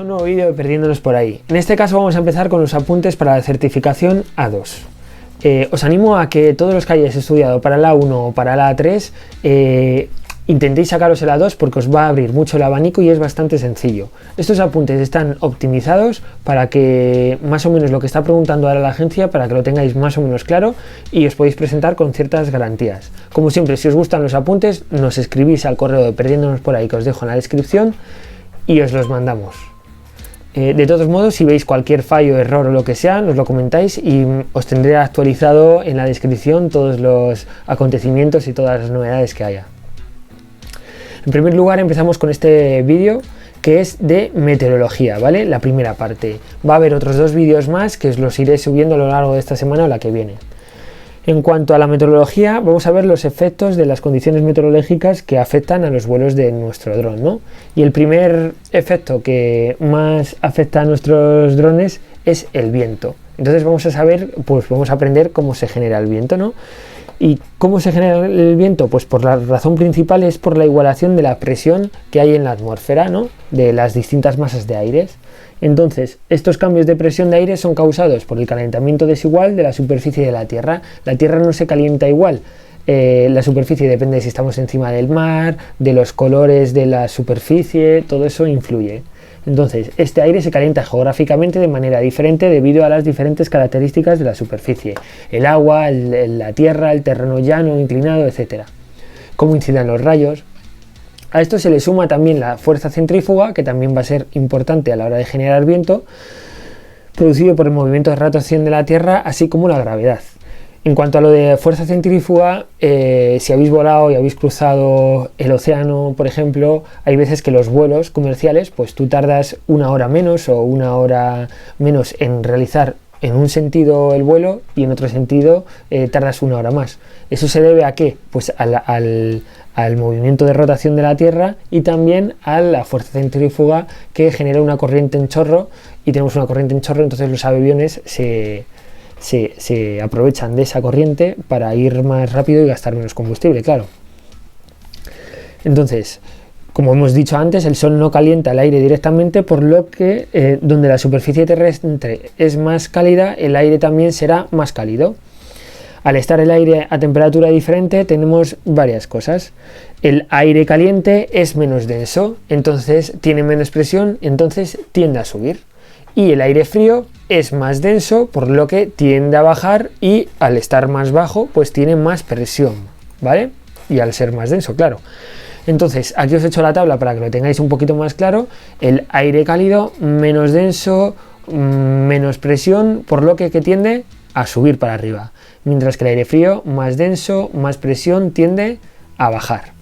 a un nuevo vídeo de Perdiéndonos por ahí. En este caso vamos a empezar con los apuntes para la certificación A2. Os animo a que todos los que hayáis estudiado para la A1 o para la A3 intentéis sacaros el A2 porque os va a abrir mucho el abanico y es bastante sencillo. Estos apuntes están optimizados para que más o menos lo que está preguntando ahora la agencia, para que lo tengáis más o menos claro y os podéis presentar con ciertas garantías. Como siempre, si os gustan los apuntes, nos escribís al correo de Perdiéndonos por ahí que os dejo en la descripción y os los mandamos. De todos modos, si veis cualquier fallo, error o lo que sea, nos lo comentáis y os tendré actualizado en la descripción todos los acontecimientos y todas las novedades que haya. En primer lugar, empezamos con este vídeo que es de meteorología, ¿vale? La primera parte. Va a haber otros dos vídeos más que os los iré subiendo a lo largo de esta semana o la que viene. En cuanto a la meteorología, vamos a ver los efectos de las condiciones meteorológicas que afectan a los vuelos de nuestro dron, ¿no? Y el primer efecto que más afecta a nuestros drones es el viento. Entonces vamos a saber, pues vamos a aprender cómo se genera el viento, ¿no? ¿Y cómo se genera el viento? Pues por la razón principal es por la igualación de la presión que hay en la atmósfera, ¿no? De las distintas masas de aire. Entonces, estos cambios de presión de aire son causados por el calentamiento desigual de la superficie de la Tierra. La Tierra no se calienta igual. La superficie depende de si estamos encima del mar, de los colores de la superficie, todo eso influye. Entonces, este aire se calienta geográficamente de manera diferente debido a las diferentes características de la superficie. El agua, la tierra, el terreno llano, inclinado, etc. Cómo inciden los rayos. A esto se le suma también la fuerza centrífuga, que también va a ser importante a la hora de generar viento, producido por el movimiento de rotación de la Tierra, así como la gravedad. En cuanto a lo de fuerza centrífuga, si habéis volado y habéis cruzado el océano, por ejemplo, hay veces que los vuelos comerciales, pues tú tardas una hora menos o una hora menos en realizar en un sentido el vuelo y en otro sentido tardas una hora más. ¿Eso se debe a qué? Pues al movimiento de rotación de la Tierra y también a la fuerza centrífuga que genera una corriente en chorro, y tenemos una corriente en chorro, entonces los aviones se aprovechan de esa corriente para ir más rápido y gastar menos combustible, claro. Entonces, como hemos dicho antes, el sol no calienta el aire directamente, por lo que donde la superficie terrestre es más cálida, el aire también será más cálido. Al estar el aire a temperatura diferente tenemos varias cosas. El aire caliente es menos denso, entonces tiene menos presión, entonces tiende a subir. Y el aire frío es más denso, por lo que tiende a bajar, y al estar más bajo pues tiene más presión, ¿vale? Y al ser más denso, claro. Entonces aquí os he hecho la tabla para que lo tengáis un poquito más claro. El aire cálido, menos denso, menos presión, por lo que tiende a subir para arriba. Mientras que el aire frío, más denso, más presión, tiende a bajar.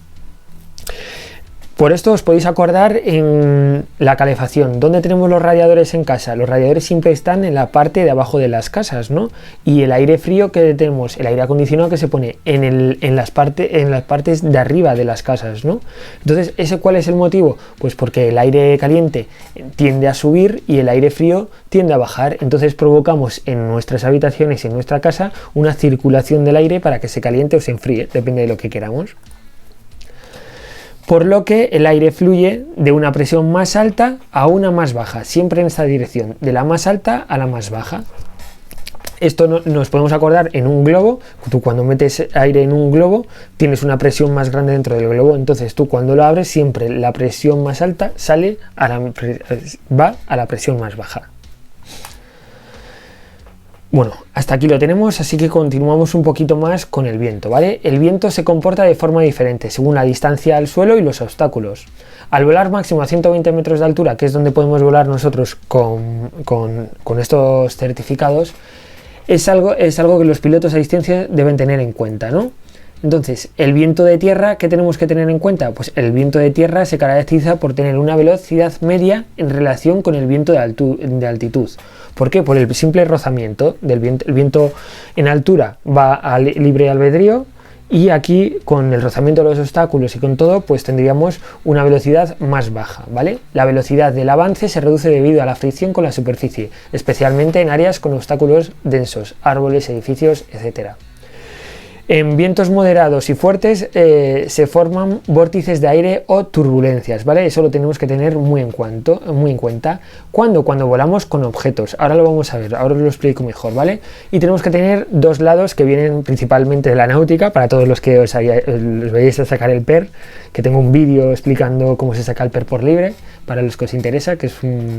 Por esto os podéis acordar en la calefacción. ¿Dónde tenemos los radiadores en casa? Los radiadores siempre están en la parte de abajo de las casas, ¿no? Y el aire frío que tenemos, el aire acondicionado que se pone en las partes de arriba de las casas, ¿no? Entonces, ¿cuál es el motivo? Pues porque el aire caliente tiende a subir y el aire frío tiende a bajar. Entonces provocamos en nuestras habitaciones y en nuestra casa una circulación del aire para que se caliente o se enfríe, depende de lo que queramos. Por lo que el aire fluye de una presión más alta a una más baja, siempre en esta dirección, de la más alta a la más baja. Esto nos podemos acordar en un globo. Tú cuando metes aire en un globo tienes una presión más grande dentro del globo, entonces tú cuando lo abres siempre la presión más alta va a la presión más baja. Bueno, hasta aquí lo tenemos, así que continuamos un poquito más con el viento, ¿vale? El viento se comporta de forma diferente según la distancia al suelo y los obstáculos. Al volar máximo a 120 metros de altura, que es donde podemos volar nosotros con estos certificados, es algo que los pilotos a distancia deben tener en cuenta, ¿no? Entonces, el viento de tierra, ¿qué tenemos que tener en cuenta? Pues el viento de tierra se caracteriza por tener una velocidad media en relación con el viento de altitud. ¿Por qué? Por el simple rozamiento del viento. El viento en altura va a libre albedrío, y aquí con el rozamiento de los obstáculos y con todo pues tendríamos una velocidad más baja, ¿vale? La velocidad del avance se reduce debido a la fricción con la superficie, especialmente en áreas con obstáculos densos, árboles, edificios, etc. En vientos moderados y fuertes se forman vórtices de aire o turbulencias, ¿vale? Eso lo tenemos que tener muy en cuenta. ¿Cuándo? Cuando volamos con objetos. Ahora lo vamos a ver, ahora os lo explico mejor, ¿vale? Y tenemos que tener dos lados que vienen principalmente de la náutica, para todos los que os vayáis a sacar el PER, que tengo un vídeo explicando cómo se saca el PER por libre, para los que os interesa, que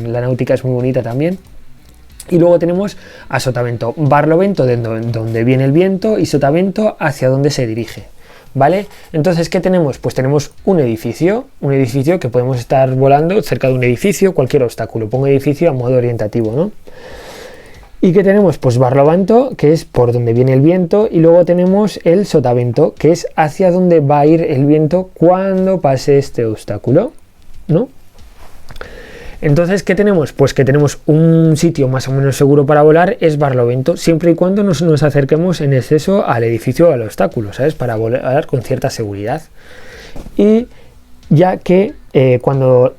la náutica es muy bonita también. Y luego tenemos a sotavento, barlovento de donde viene el viento y sotavento hacia donde se dirige, ¿vale? Entonces, ¿qué tenemos? Pues tenemos un edificio que podemos estar volando cerca de un edificio, cualquier obstáculo, pongo edificio a modo orientativo, ¿no? ¿Y qué tenemos? Pues barlovento, que es por donde viene el viento, y luego tenemos el sotavento, que es hacia donde va a ir el viento cuando pase este obstáculo, ¿no? Entonces, ¿qué tenemos? Pues que tenemos un sitio más o menos seguro para volar, es barlovento, siempre y cuando no nos acerquemos en exceso al edificio o al obstáculo, ¿sabes? Para volar con cierta seguridad. Y ya que cuando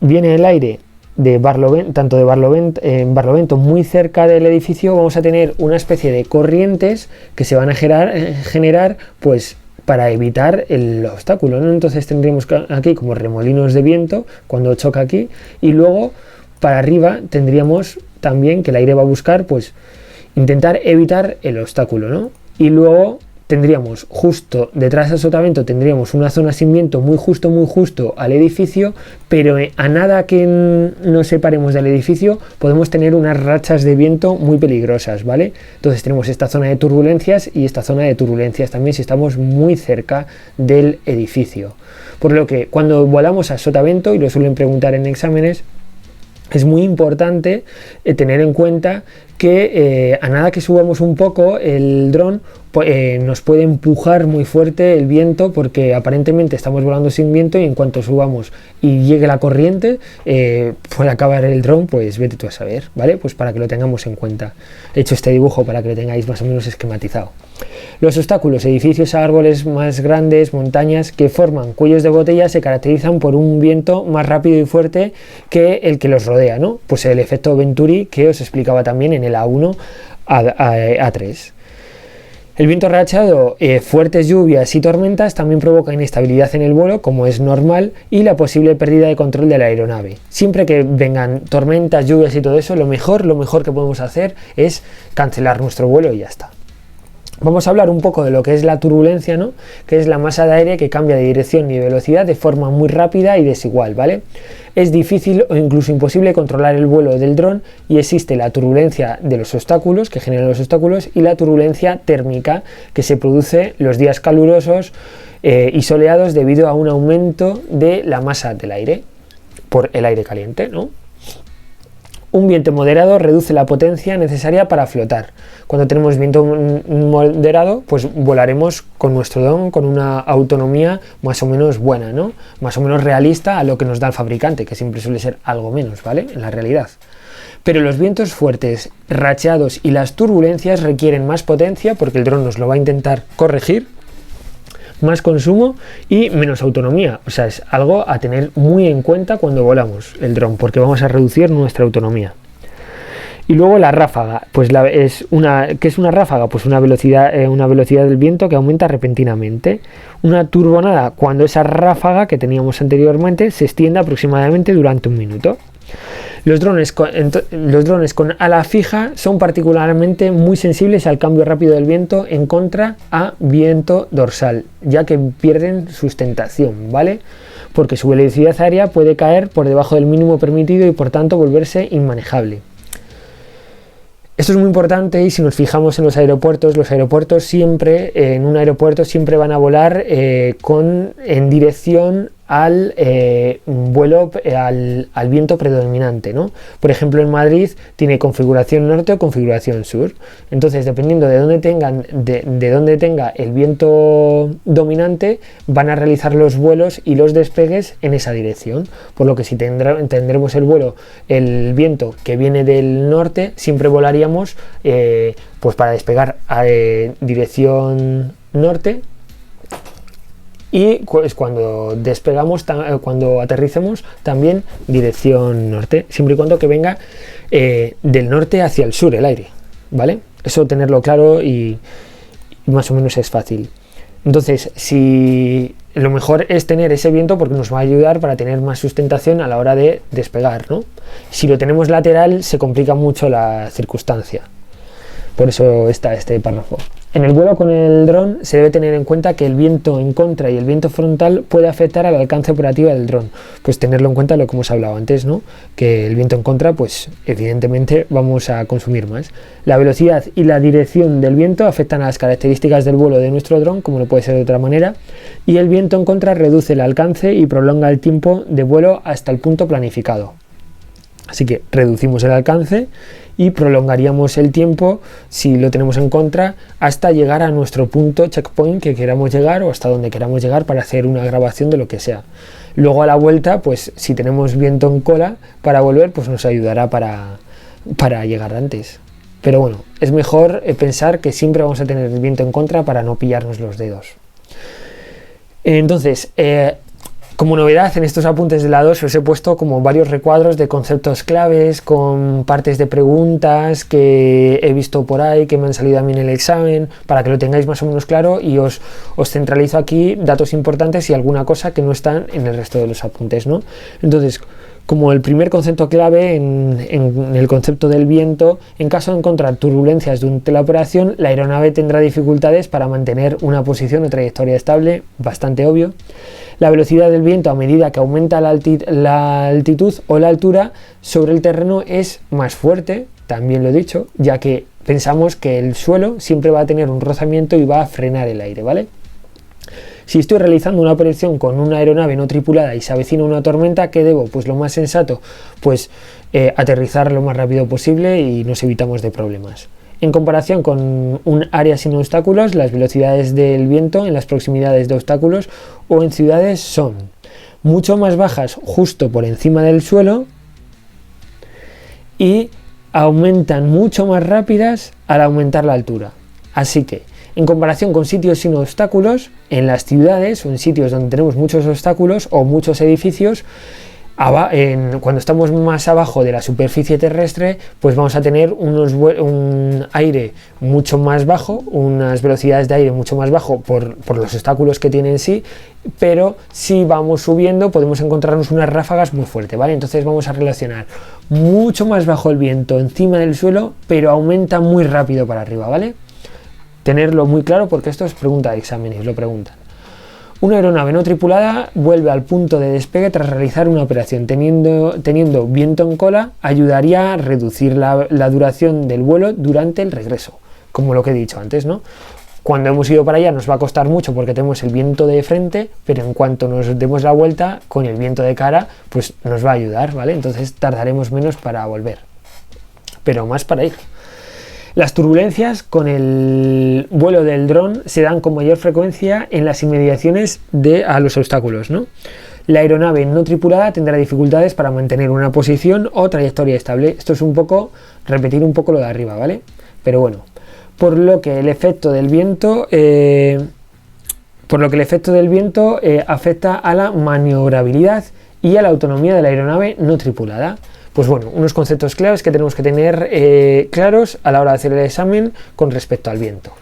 viene el aire de barlovento, tanto de barlovento muy cerca del edificio, vamos a tener una especie de corrientes que se van a generar pues para evitar el obstáculo, ¿no? Entonces tendríamos aquí como remolinos de viento cuando choca aquí, y luego para arriba tendríamos también que el aire va a buscar pues intentar evitar el obstáculo, ¿no? Y luego tendríamos justo detrás del sotavento tendríamos una zona sin viento muy justo al edificio, pero a nada que nos separemos del edificio podemos tener unas rachas de viento muy peligrosas, ¿vale? Entonces tenemos esta zona de turbulencias y esta zona de turbulencias también si estamos muy cerca del edificio. Por lo que cuando volamos a sotavento, y lo suelen preguntar en exámenes, es muy importante tener en cuenta que a nada que subamos un poco el dron nos puede empujar muy fuerte el viento, porque aparentemente estamos volando sin viento y en cuanto subamos y llegue la corriente puede acabar el dron, pues vete tú a saber, ¿vale? Pues para que lo tengamos en cuenta. He hecho este dibujo para que lo tengáis más o menos esquematizado. Los obstáculos, edificios, árboles más grandes, montañas que forman cuellos de botella se caracterizan por un viento más rápido y fuerte que el que los rodea, ¿no? Pues el efecto Venturi que os explicaba también en el A1 A3. El viento rachado, fuertes lluvias y tormentas también provoca inestabilidad en el vuelo, como es normal, y la posible pérdida de control de la aeronave. Siempre que vengan tormentas, lluvias y todo eso, lo mejor que podemos hacer es cancelar nuestro vuelo y ya está. Vamos a hablar un poco de lo que es la turbulencia, ¿no? Que es la masa de aire que cambia de dirección y velocidad de forma muy rápida y desigual, ¿vale? Es difícil o incluso imposible controlar el vuelo del dron y existe la turbulencia de los obstáculos, que generan los obstáculos, y la turbulencia térmica que se produce los días calurosos y soleados debido a un aumento de la masa del aire por el aire caliente, ¿no? Un viento moderado reduce la potencia necesaria para flotar. Cuando tenemos viento moderado, pues volaremos con nuestro dron con una autonomía más o menos buena, ¿no? Más o menos realista a lo que nos da el fabricante, que siempre suele ser algo menos, ¿vale? En la realidad. Pero los vientos fuertes, racheados y las turbulencias requieren más potencia, porque el dron nos lo va a intentar corregir, más consumo y menos autonomía. O sea, es algo a tener muy en cuenta cuando volamos el dron, porque vamos a reducir nuestra autonomía. Y luego la ráfaga, pues ¿qué es una ráfaga? Pues una velocidad del viento que aumenta repentinamente. Una turbonada, cuando esa ráfaga que teníamos anteriormente se extiende aproximadamente durante un minuto. Los drones con ala fija son particularmente muy sensibles al cambio rápido del viento en contra a viento dorsal, ya que pierden sustentación, ¿vale? Porque su velocidad aérea puede caer por debajo del mínimo permitido y por tanto volverse inmanejable. Esto es muy importante, y si nos fijamos en los aeropuertos siempre, en un aeropuerto siempre van a volar en dirección al vuelo, al viento predominante, ¿no? Por ejemplo, en Madrid tiene configuración norte o configuración sur. Entonces, dependiendo de dónde tenga el viento dominante, van a realizar los vuelos y los despegues en esa dirección. Por lo que si tendremos el viento que viene del norte, siempre volaríamos pues para despegar a dirección norte. Y pues cuando despegamos, cuando aterricemos, también dirección norte, siempre y cuando que venga del norte hacia el sur el aire, ¿vale? Eso tenerlo claro y más o menos es fácil. Entonces, si lo mejor es tener ese viento porque nos va a ayudar para tener más sustentación a la hora de despegar, ¿no? Si lo tenemos lateral se complica mucho la circunstancia. Por eso está este párrafo. En el vuelo con el dron se debe tener en cuenta que el viento en contra y el viento frontal puede afectar al alcance operativo del dron. Pues tenerlo en cuenta lo que hemos hablado antes, ¿no? Que el viento en contra, pues evidentemente vamos a consumir más. La velocidad y la dirección del viento afectan a las características del vuelo de nuestro dron, como no puede ser de otra manera, y el viento en contra reduce el alcance y prolonga el tiempo de vuelo hasta el punto planificado. Así que reducimos el alcance y prolongaríamos el tiempo si lo tenemos en contra hasta llegar a nuestro punto checkpoint que queramos llegar o hasta donde queramos llegar para hacer una grabación de lo que sea. Luego a la vuelta, pues si tenemos viento en cola para volver, pues nos ayudará para llegar antes. Pero bueno, es mejor pensar que siempre vamos a tener el viento en contra para no pillarnos los dedos. Entonces, como novedad en estos apuntes de la 2 os he puesto como varios recuadros de conceptos claves con partes de preguntas que he visto por ahí, que me han salido a mí en el examen, para que lo tengáis más o menos claro, y os centralizo aquí datos importantes y alguna cosa que no están en el resto de los apuntes, ¿no? Entonces, como el primer concepto clave en el concepto del viento, en caso de encontrar turbulencias durante la operación, la aeronave tendrá dificultades para mantener una posición o trayectoria estable, bastante obvio. La velocidad del viento a medida que aumenta la altitud o la altura sobre el terreno es más fuerte, también lo he dicho, ya que pensamos que el suelo siempre va a tener un rozamiento y va a frenar el aire, ¿vale? Si estoy realizando una operación con una aeronave no tripulada y se avecina una tormenta, ¿qué debo? Pues lo más sensato, pues aterrizar lo más rápido posible y nos evitamos de problemas. En comparación con un área sin obstáculos, las velocidades del viento en las proximidades de obstáculos o en ciudades son mucho más bajas justo por encima del suelo y aumentan mucho más rápidas al aumentar la altura. Así que, en comparación con sitios sin obstáculos, en las ciudades o en sitios donde tenemos muchos obstáculos o muchos edificios, cuando estamos más abajo de la superficie terrestre, pues vamos a tener un aire mucho más bajo, unas velocidades de aire mucho más bajo por los obstáculos que tiene en sí, pero si vamos subiendo podemos encontrarnos unas ráfagas muy fuertes, ¿vale? Entonces vamos a relacionar mucho más bajo el viento encima del suelo, pero aumenta muy rápido para arriba, ¿vale? Tenerlo muy claro porque esto es pregunta de exámenes, lo preguntan. Una aeronave no tripulada vuelve al punto de despegue tras realizar una operación. Teniendo viento en cola, ayudaría a reducir la duración del vuelo durante el regreso, como lo que he dicho antes, ¿no? Cuando hemos ido para allá nos va a costar mucho porque tenemos el viento de frente, pero en cuanto nos demos la vuelta, con el viento de cara, pues nos va a ayudar, ¿vale? Entonces tardaremos menos para volver, pero más para ir. Las turbulencias con el vuelo del dron se dan con mayor frecuencia en las inmediaciones a los obstáculos, ¿no? La aeronave no tripulada tendrá dificultades para mantener una posición o trayectoria estable. Esto es repetir un poco lo de arriba, ¿vale? Pero bueno, por lo que el efecto del viento afecta a la maniobrabilidad y a la autonomía de la aeronave no tripulada. Pues bueno, unos conceptos claves que tenemos que tener claros a la hora de hacer el examen con respecto al viento.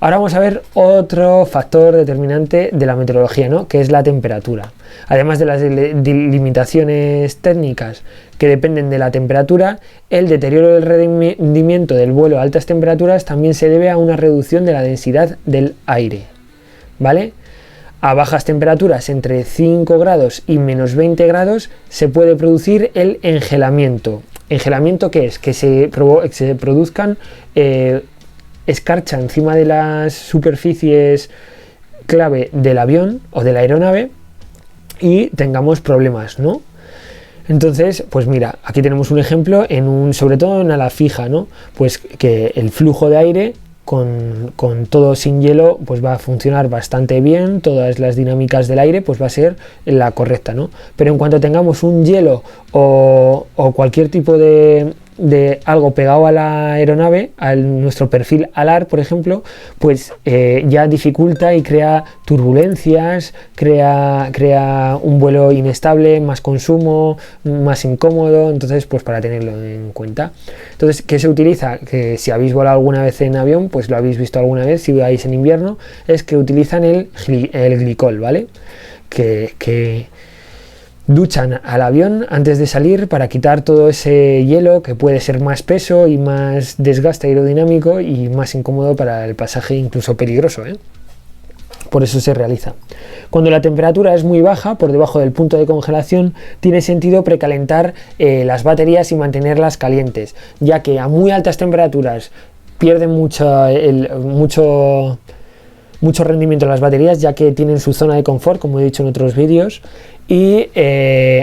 Ahora vamos a ver otro factor determinante de la meteorología, ¿no? Que es la temperatura. Además de las limitaciones técnicas que dependen de la temperatura, el deterioro del rendimiento del vuelo a altas temperaturas también se debe a una reducción de la densidad del aire, ¿vale? A bajas temperaturas, entre 5 grados y menos 20 grados, se puede producir el engelamiento. ¿Engelamiento qué es? Que se produzcan escarcha encima de las superficies clave del avión o de la aeronave y tengamos problemas, ¿no? Entonces, pues mira, aquí tenemos un ejemplo sobre todo en ala fija, ¿no? Pues que el flujo de aire con todo sin hielo pues va a funcionar bastante bien, todas las dinámicas del aire pues va a ser la correcta, ¿no? Pero en cuanto tengamos un hielo o cualquier tipo de de algo pegado a la aeronave, a nuestro perfil alar, por ejemplo, pues ya dificulta y crea turbulencias, crea un vuelo inestable, más consumo, más incómodo. Entonces, pues para tenerlo en cuenta. Entonces, ¿qué se utiliza? Que si habéis volado alguna vez en avión, pues lo habéis visto alguna vez, si vais en invierno, es que utilizan el glicol, ¿vale? Que duchan al avión antes de salir para quitar todo ese hielo que puede ser más peso y más desgaste aerodinámico y más incómodo para el pasaje, incluso peligroso, ¿eh? Por eso se realiza. Cuando la temperatura es muy baja, por debajo del punto de congelación, tiene sentido precalentar las baterías y mantenerlas calientes, ya que a muy altas temperaturas pierden mucho rendimiento las baterías, ya que tienen su zona de confort, como he dicho en otros vídeos, y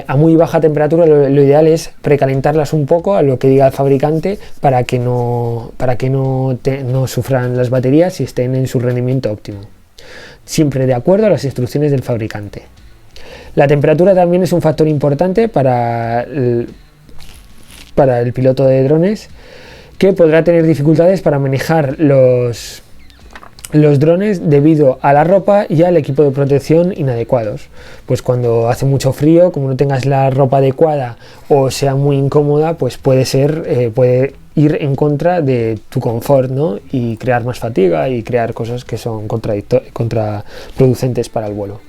a muy baja temperatura lo ideal es precalentarlas un poco a lo que diga el fabricante para que no sufran las baterías y estén en su rendimiento óptimo, siempre de acuerdo a las instrucciones del fabricante. La temperatura también es un factor importante para el piloto de drones, que podrá tener dificultades para manejar los drones debido a la ropa y al equipo de protección inadecuados. Pues cuando hace mucho frío, como no tengas la ropa adecuada o sea muy incómoda, pues puede ir en contra de tu confort, ¿no? Y crear más fatiga y crear cosas que son contraproducentes para el vuelo.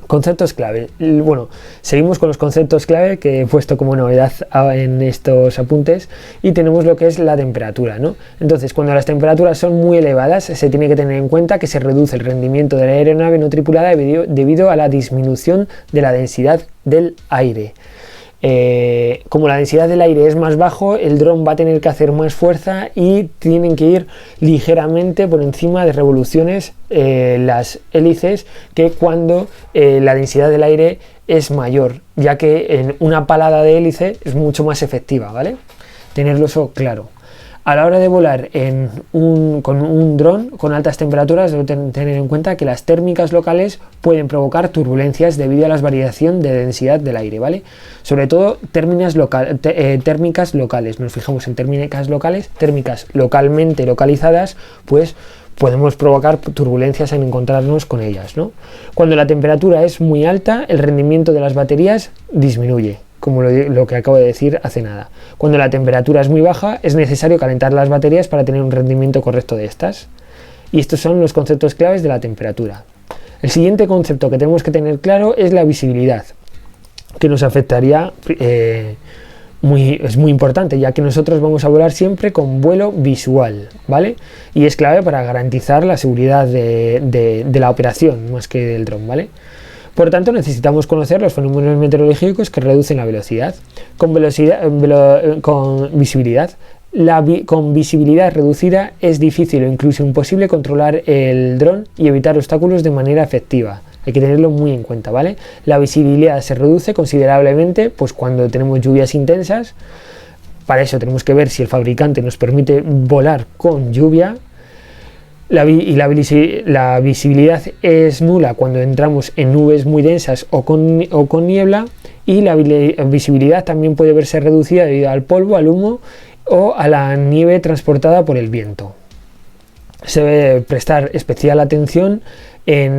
Conceptos clave. Bueno, seguimos con los conceptos clave que he puesto como novedad en estos apuntes, y tenemos lo que es la temperatura, ¿no? Entonces, cuando las temperaturas son muy elevadas, se tiene que tener en cuenta que se reduce el rendimiento de la aeronave no tripulada debido a la disminución de la densidad del aire. Como la densidad del aire es más bajo, el dron va a tener que hacer más fuerza y tienen que ir ligeramente por encima de revoluciones las hélices que cuando la densidad del aire es mayor, ya que en una palada de hélice es mucho más efectiva, ¿vale? Tenerlo eso claro. A la hora de volar con un dron con altas temperaturas, debo tener en cuenta que las térmicas locales pueden provocar turbulencias debido a la variación de densidad del aire, ¿vale? Sobre todo térmicas locales. Nos fijamos en térmicas localmente localizadas, pues podemos provocar turbulencias en encontrarnos con ellas, ¿no? Cuando la temperatura es muy alta, el rendimiento de las baterías disminuye, como lo que acabo de decir hace nada. Cuando la temperatura es muy baja, es necesario calentar las baterías para tener un rendimiento correcto de estas. Y estos son los conceptos claves de la temperatura. El siguiente concepto que tenemos que tener claro es la visibilidad, que nos afectaría, es muy importante, ya que nosotros vamos a volar siempre con vuelo visual, ¿vale? Y es clave para garantizar la seguridad de la operación, más que del dron, ¿vale? Por tanto, necesitamos conocer los fenómenos meteorológicos que reducen la velocidad. Con visibilidad. Con visibilidad reducida es difícil o incluso imposible controlar el dron y evitar obstáculos de manera efectiva. Hay que tenerlo muy en cuenta, ¿vale? La visibilidad se reduce considerablemente pues cuando tenemos lluvias intensas. Para eso tenemos que ver si el fabricante nos permite volar con lluvia. La visibilidad es nula cuando entramos en nubes muy densas o con niebla, y la visibilidad también puede verse reducida debido al polvo, al humo o a la nieve transportada por el viento. Se debe prestar especial atención a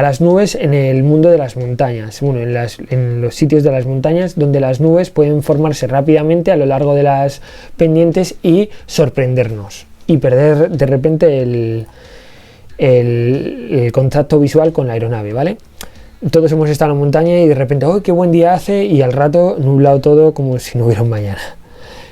las nubes en el mundo de las montañas, bueno, en los sitios de las montañas donde las nubes pueden formarse rápidamente a lo largo de las pendientes y sorprendernos y perder de repente el contacto visual con la aeronave, ¿vale? Todos hemos estado en la montaña y de repente, ¡oh, qué buen día hace! Y al rato nublado todo como si no hubiera un mañana.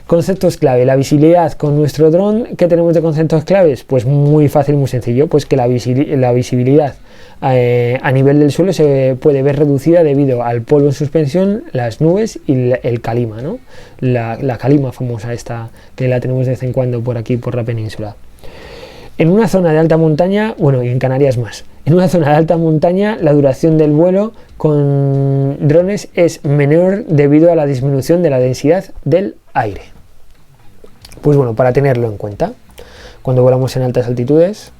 Conceptos clave. La visibilidad con nuestro dron. ¿Qué tenemos de conceptos claves? Pues muy fácil, muy sencillo. Pues que la visibilidad a nivel del suelo se puede ver reducida debido al polvo en suspensión, las nubes y el calima, ¿no? La calima famosa esta que la tenemos de vez en cuando por aquí, por la península. En una zona de alta montaña, bueno, y en Canarias más, en una zona de alta montaña la duración del vuelo con drones es menor debido a la disminución de la densidad del aire. Pues bueno, para tenerlo en cuenta, cuando volamos en altas altitudes.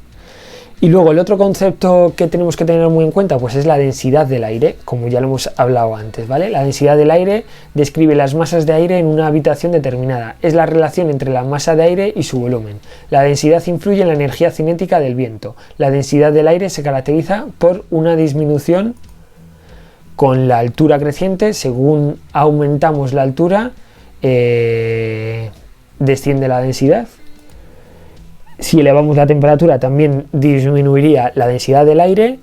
Y luego el otro concepto que tenemos que tener muy en cuenta pues es la densidad del aire, como ya lo hemos hablado antes, ¿vale? La densidad del aire describe las masas de aire en una habitación determinada. Es la relación entre la masa de aire y su volumen. La densidad influye en la energía cinética del viento. La densidad del aire se caracteriza por una disminución con la altura creciente. Según aumentamos la altura, desciende la densidad. Si elevamos la temperatura también disminuiría la densidad del aire.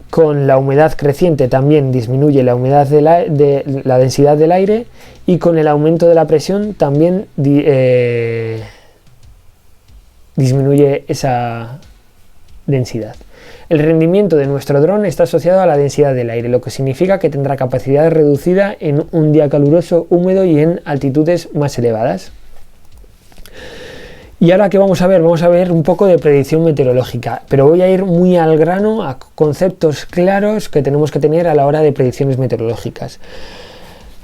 Con la humedad creciente también disminuye la humedad de la densidad del aire, y con el aumento de la presión también disminuye esa densidad. El rendimiento de nuestro dron está asociado a la densidad del aire, lo que significa que tendrá capacidad reducida en un día caluroso, húmedo y en altitudes más elevadas. Y ahora, ¿qué vamos a ver? Vamos a ver un poco de predicción meteorológica, pero voy a ir muy al grano, a conceptos claros que tenemos que tener a la hora de predicciones meteorológicas.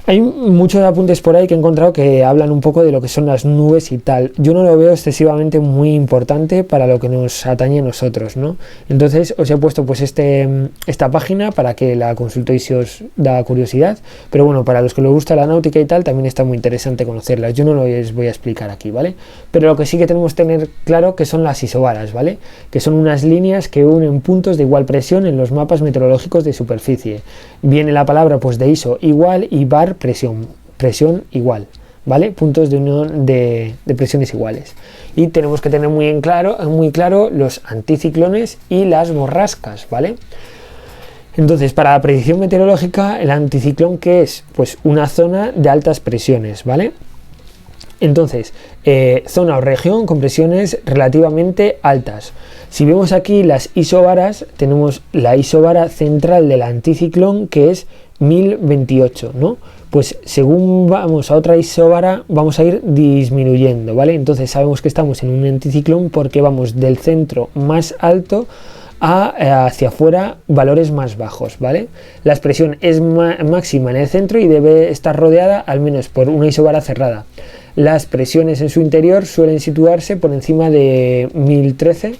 Hay muchos apuntes por ahí que he encontrado que hablan un poco de lo que son las nubes y tal. Yo no lo veo excesivamente muy importante para lo que nos atañe a nosotros, ¿no? Entonces os he puesto pues esta página para que la consultéis si os da curiosidad. Pero bueno, para los que les gusta la náutica y tal, también está muy interesante conocerlas. Yo no lo voy a explicar aquí, ¿vale? Pero lo que sí que tenemos que tener claro que son las isobaras, ¿vale? Que son unas líneas que unen puntos de igual presión en los mapas meteorológicos de superficie. Viene la palabra pues de iso igual y bar presión igual, ¿vale? Puntos de unión de presiones iguales. Y tenemos que tener muy claro los anticiclones y las borrascas, ¿vale? Entonces, para la predicción meteorológica, el anticiclón, ¿qué es? Pues una zona de altas presiones, ¿vale? Entonces, zona o región con presiones relativamente altas. Si vemos aquí las isobaras, tenemos la isobara central del anticiclón, que es 1028, ¿no? Pues según vamos a otra isobara vamos a ir disminuyendo, ¿vale? Entonces sabemos que estamos en un anticiclón porque vamos del centro más alto hacia afuera valores más bajos, ¿vale? La expresión es máxima en el centro y debe estar rodeada al menos por una isobara cerrada. Las presiones en su interior suelen situarse por encima de 1013,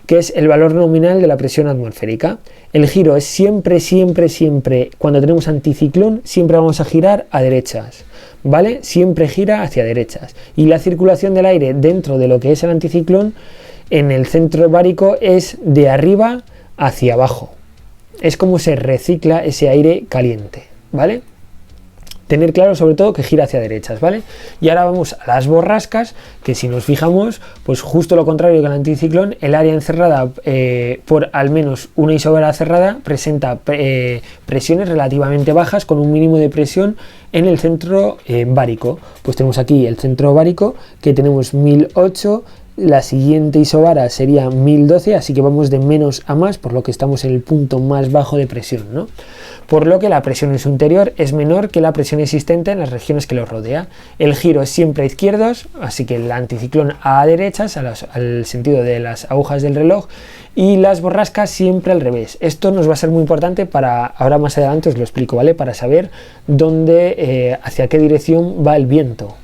que es el valor nominal de la presión atmosférica. El giro es siempre, cuando tenemos anticiclón, siempre vamos a girar a derechas, ¿vale? Siempre gira hacia derechas. Y la circulación del aire dentro de lo que es el anticiclón, en el centro bárico, es de arriba hacia abajo. Es como se recicla ese aire caliente, ¿vale? Tener claro sobre todo que gira hacia derechas, ¿vale? Y ahora vamos a las borrascas, que si nos fijamos, pues justo lo contrario que el anticiclón, el área encerrada por al menos una isobara cerrada presenta presiones relativamente bajas con un mínimo de presión en el centro bárico. Pues tenemos aquí el centro bárico, que tenemos 1008, la siguiente isobara sería 1012, así que vamos de menos a más, por lo que estamos en el punto más bajo de presión, ¿no? Por lo que la presión en su interior es menor que la presión existente en las regiones que lo rodea. El giro es siempre a izquierdos, así que el anticiclón a derechas, al sentido de las agujas del reloj, y las borrascas siempre al revés. Esto nos va a ser muy importante para, ahora más adelante os lo explico, ¿vale? Para saber dónde, hacia qué dirección va el viento.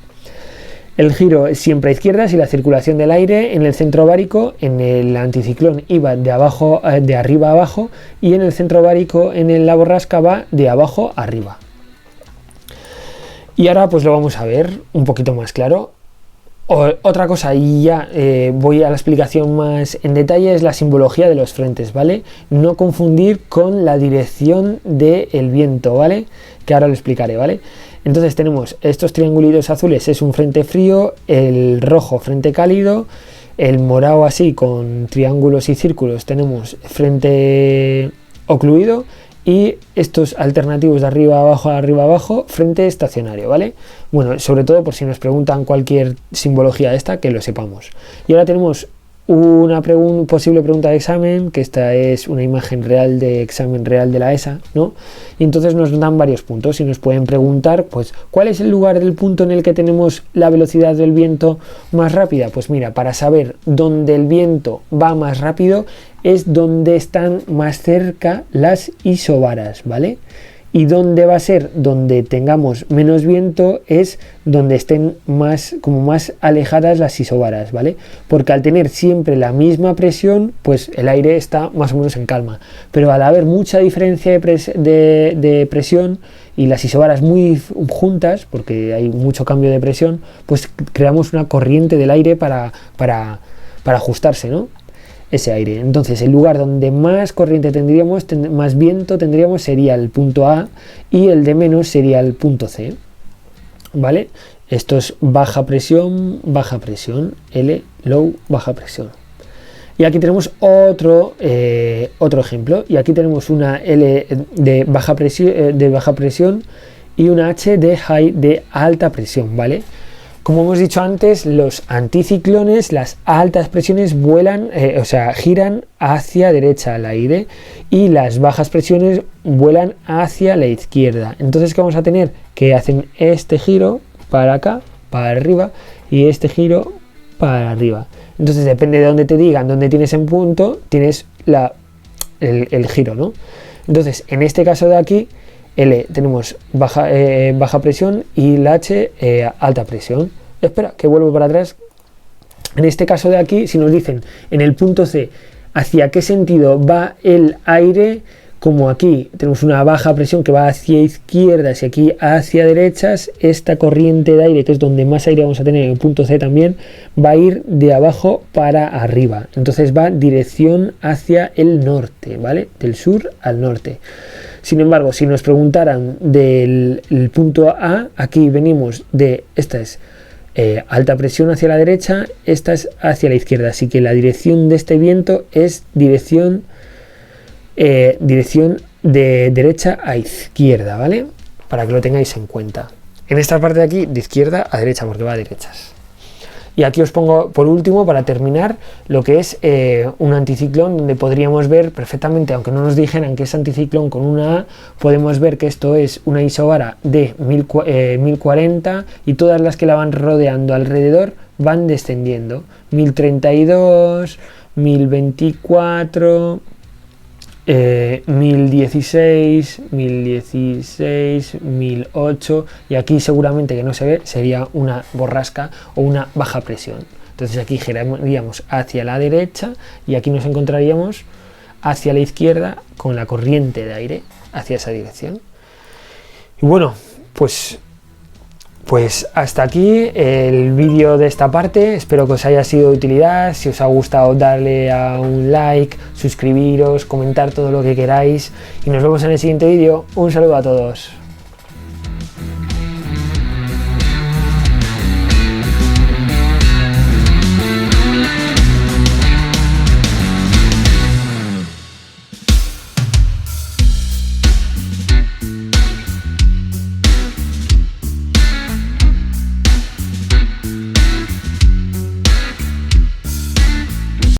El giro es siempre a izquierdas y la circulación del aire en el centro bárico, en el anticiclón, iba de arriba a abajo, y en el centro bárico, en la borrasca, va de abajo a arriba. Y ahora pues lo vamos a ver un poquito más claro. Otra cosa, y ya voy a la explicación más en detalle, es la simbología de los frentes, ¿vale? No confundir con la dirección del viento, ¿vale? Que ahora lo explicaré, ¿vale? Entonces tenemos estos triangulitos azules, es un frente frío, el rojo frente cálido, el morado así con triángulos y círculos tenemos frente ocluido, y estos alternativos de arriba a abajo, frente estacionario, ¿vale? Bueno, sobre todo por si nos preguntan cualquier simbología de esta, que lo sepamos. Y ahora tenemos una posible pregunta de examen, que esta es una imagen real de examen real de la ESA, ¿no? Y entonces nos dan varios puntos y nos pueden preguntar, pues, ¿cuál es el lugar del punto en el que tenemos la velocidad del viento más rápida? Pues mira, para saber dónde el viento va más rápido es donde están más cerca las isobaras, ¿vale? y donde va a ser donde tengamos menos viento es donde estén más alejadas las isobaras, ¿vale? Porque al tener siempre la misma presión, pues el aire está más o menos en calma, pero al haber mucha diferencia de presión y las isobaras muy juntas, porque hay mucho cambio de presión, pues creamos una corriente del aire para ajustarse, ¿no? Ese aire. Entonces el lugar donde más corriente tendríamos, más viento tendríamos, sería el punto A, y el de menos sería el punto C, ¿vale? Esto es baja presión, L, low, baja presión. Y aquí tenemos otro ejemplo, y aquí tenemos una L de baja presión y una H de high, de alta presión, ¿vale? Como hemos dicho antes, los anticiclones, las altas presiones giran hacia derecha al aire, y las bajas presiones vuelan hacia la izquierda. Entonces, ¿qué vamos a tener? Que hacen este giro para acá, para arriba, y este giro para arriba. Entonces, depende de dónde te digan dónde tienes en punto, tienes el giro, ¿no? Entonces, en este caso de aquí, L tenemos baja presión y la H alta presión. Espera, que vuelvo para atrás. En este caso de aquí, si nos dicen en el punto C hacia qué sentido va el aire, como aquí tenemos una baja presión que va hacia izquierdas y aquí hacia derechas, esta corriente de aire, que es donde más aire vamos a tener en el punto C también, va a ir de abajo para arriba. Entonces va dirección hacia el norte, ¿vale? Del sur al norte. Sin embargo, si nos preguntaran del punto A, aquí venimos de, esta es alta presión hacia la derecha, esta es hacia la izquierda, así que la dirección de este viento es dirección de derecha a izquierda, ¿vale? Para que lo tengáis en cuenta. En esta parte de aquí, de izquierda a derecha, porque va a derechas. Y aquí os pongo por último, para terminar, lo que es un anticiclón, donde podríamos ver perfectamente, aunque no nos dijeran que es anticiclón con una A, podemos ver que esto es una isobara de 1040 y todas las que la van rodeando alrededor van descendiendo. 1032, 1024, 1016, 1008, y aquí seguramente que no se ve, sería una borrasca o una baja presión. Entonces aquí giraríamos hacia la derecha y aquí nos encontraríamos hacia la izquierda con la corriente de aire hacia esa dirección. Y bueno, pues hasta aquí el vídeo de esta parte. Espero que os haya sido de utilidad. Si os ha gustado, darle a un like, suscribiros, comentar todo lo que queráis, y nos vemos en el siguiente vídeo. Un saludo a todos.